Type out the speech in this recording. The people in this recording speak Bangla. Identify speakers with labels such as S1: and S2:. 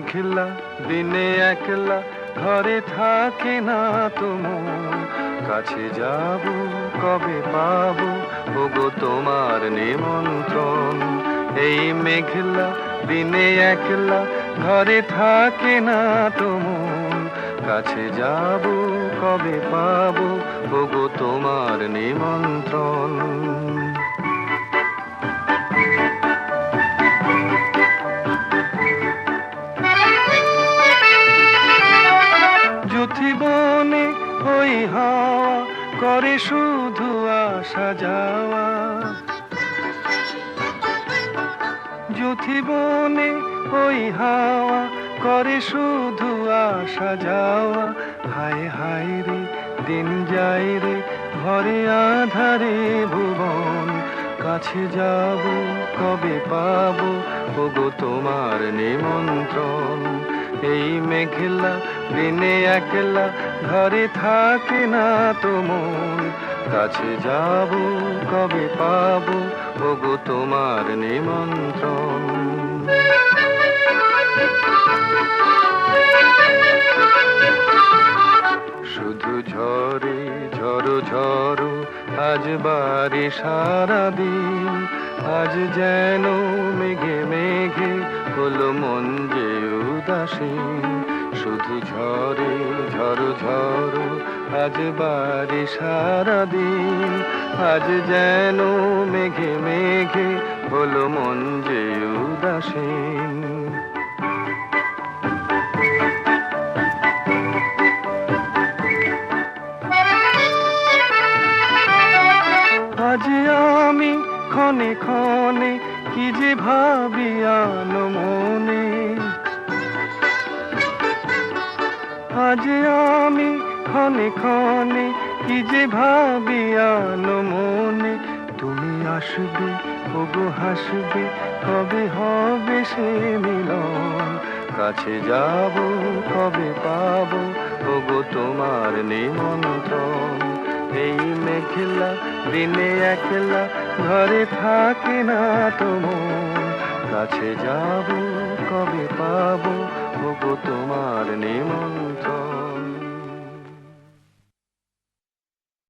S1: মেঘলা দিনে একলা ঘরে থাকে না তোমার, কাছে যাব কবে পাবো ওগো তোমার নিমন্ত্রণ। এই মেঘলা দিনে একলা ঘরে থাকে না তোমার, কাছে যাব কবে পাবো ওগো তোমার নিমন্ত্রণ। যুথিবনে ওই হাওয়া করে শুধু আসা যাওয়া, যুথিবনে ওই হাওয়া করে শুধু আসা যাওয়া। হায় হায় রে দিন যায় রে ঘরে আধারে ভুবন, কাছে যাব কবে পাবো ওগো তোমার নিমন্ত্রণ। এই মেঘলা দিনে একলা ঘরে থাকে না তোমার, কাছে যাব কবে পাবো ওগো তোমার নিমন্ত্রণ। শুধু ঝরে ঝড়ো ঝড়ো আজ বারে সারাদিন, আজ যেন মেঘে মেঘে হলো মন যে উদাসীন। শুধু ঝরে ঝড়ো ঝড়ো আজ বারে সারাদিন, আজ যেন মেঘে মেঘে হলো মন যে উদাসীন। আজ আমি ক্ষণে ক্ষণে কি যে ভাবি আনো মনে, আজ আমি ক্ষণে ক্ষণে কি যে ভাবি আনো মনে। তুমি আসবে ওগো হাসবে কবে হবে সে মিলন, কাছে যাব কবে পাবো ওগো তোমার নিমন্ত্রণ। এই মেঘলা দিনে একলা ঘরে থাকে না তোমার, কাছে যাব কবে পাবো ওগো তোমার নিমন্ত্রণ।